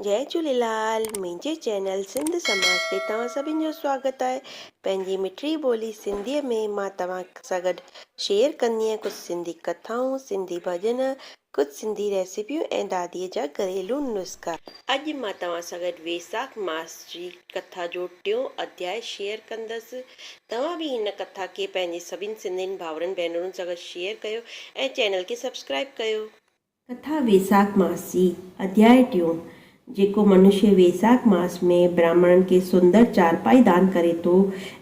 जय झूलेलाल। मुंहिंजे चैनल सिंध समाज ते तव्हां सभिनि जो स्वागत आहे। पंहिंजी मिठड़ी ॿोली सिंधीअ में मां तव्हां सां गॾु शेयर कंदी आहियां कुझु सिंधी कथाऊं, सिंधी भॼन, कुझु सिंधी रेसिपियूं ऐं दादीअ जा घरेलू नुस्ख़ा। अॼु मां तव्हां सां गॾु वेसाख मास जी कथा जो टियों अध्याय शेयर कंदसि। तव्हां बि हिन कथा खे पंहिंजे सभिनि सिंधियुनि भाउरनि भेनरुनि सां गॾु शेयर कयो ऐं चैनल खे सब्सक्राइब कयो। कथा वेसाख मास जी अध्याय टियों। जेको मनुष्य वेसाख मास में ब्राह्मणनि खे सुंदर चारपाई दान करे थो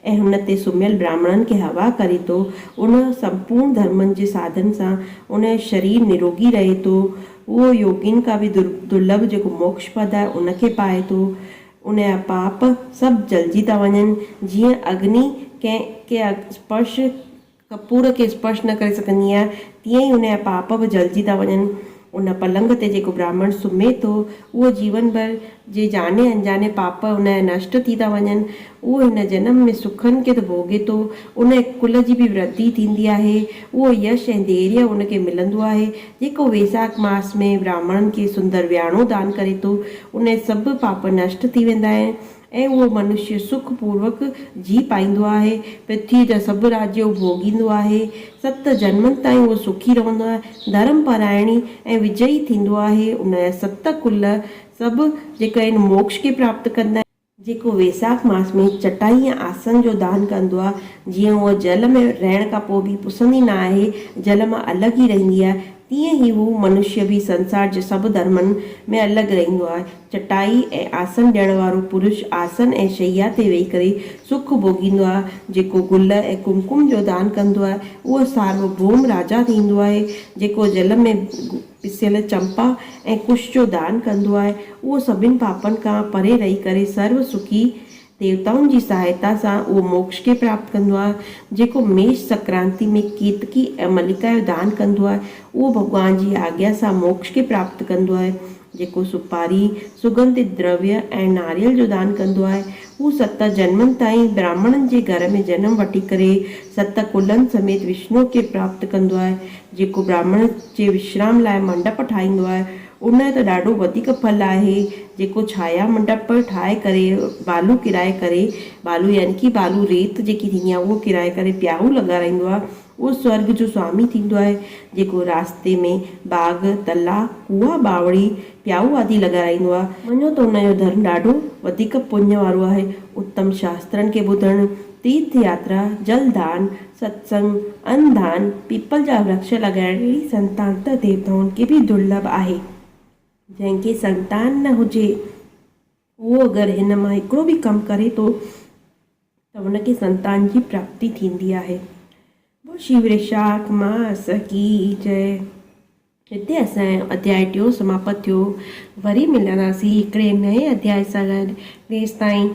ऐं हुन ते सुम्हियल ब्राह्मणनि खे हवा करे थो, उन संपूर्ण धर्मनि जे साधन सां उन जो शरीर निरोगी रहे थो। उहो योगिन खां बि दुर्लभ जेको मोक्ष पद आहे उनखे पाए थो। उन जा पाप सभु जलिजी था वञनि। जीअं अग्नि कंहिं स्पर्श कपूर खे स्पर्श न करे सघंदी आहे, तीअं ई उन जा पाप बि जलिजी था वञनि। उन पलंग ते जेको ब्राह्मण सुम्हे थो उहो जीवन भर जे जाने अनजाने पाप उन जा नष्ट थी था वञनि। उहो हिन जनम में सुखनि खे त भोगे थो, उन कुल जी बि वृद्धि थींदी आहे। उहो यश ऐं धैर्य उनखे मिलंदो आहे। जेको वेसाख मास में ब्राह्मणनि खे सुंदर विहाणो दान करे थो, उन सभु पाप नष्ट थी वेंदा आहिनि ऐं उहो मनुष्य सुखपूर्वक जी पाईंदो आहे। पृथ्वी जा सभु राज्य भोगींदो आहे। 7 जन्मनि ताईं उहो सुखी रहंदो आहे, धर्म परायणी ऐं विजयी थींदो आहे। उन जा 7 कुल सभु जेके आहिनि मोक्ष खे प्राप्त कंदा आहिनि। जेको वेसाख मास में चटाई ऐं आसन जो दान कंदो आहे, जीअं उहो जल में रहण खां पोइ बि पुसंदी न आहे, जल मां अलॻि ई रहंदी आहे, तीअं ई उहो मनुष्य बि संसार जे सभु धर्मनि में अलॻि रहंदो आहे। चटाई ऐं आसन ॾियण वारो पुरुष आसन ऐं शैया ते वेही करे सुख भोगींदो आहे। जेको गुल ऐं कुमकुम जो दान कंदो आहे उहो सार्वभौम राजा थींदो आहे। जेको जल में पिसियल चंपा ऐं कुश जो दान कंदो आहे उहो सभिनि पापनि खां परे रही करे सर्व सुखी देवताउनि जी सहायता सां उहो मोक्ष खे प्राप्त कंदो आहे। जेको मेष संक्रांति में केतकी ऐं मलिका जो दान कंदो आहे उहो भॻवान जी आज्ञा सां मोक्ष खे प्राप्त कंदो आहे। जेको सुपारी, सुगंधित द्रव्य ऐं नारियल जो दान कंदो आहे उहो 7 जन्मनि ताईं ब्राह्मणनि जे घर में जनम वठी करे 7 कुलनि समेत विष्णु खे प्राप्त कंदो आहे। जेको ब्राह्मण जे विश्राम लाइ मंडप ठाहींदो आहे उन जो त ॾाढो वधीक फल आहे। जेको छाया मंडप ठाहे करे बालू किराए करे, बालू यानी कि बालू रेत जेकी थींदी आहे उहो किराए करे प्याऊ लॻाराईंदो आहे, उहो स्वर्ग जो स्वामी थींदो आहे। जेको रास्ते में बाग, तला, कुआ, बावड़ी, प्याऊ आदि लॻाराईंदो आहे, मञो त उन जो धर्म ॾाढो वधीक पुण्य वारो आहे। उत्तम शास्त्रनि खे ॿुधणु, तीर्थ यात्रा, जलदान, सत्संग, अन्नदान, पीपल जा वृक्ष लॻाइण, अहिड़ी संतान त देवताउनि खे बि दुर्लभ आहे। जंहिंखे संतान न हुजे उहो अगरि हिन मां हिकिड़ो बि कमु करे थो त हुनखे संतान जी प्राप्ति थींदी आहे। वो श्री वैशाख मास की जय। हिते असांजो अध्याय टियों समाप्त थियो। वरी मिलंदासीं हिकिड़े नए अध्याय सां गॾु। तेसि ताईं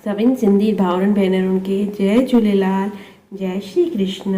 सभिनि सिंधी भाउरनि भेनरुनि खे जय झूलेलाल, जय श्री कृष्ण।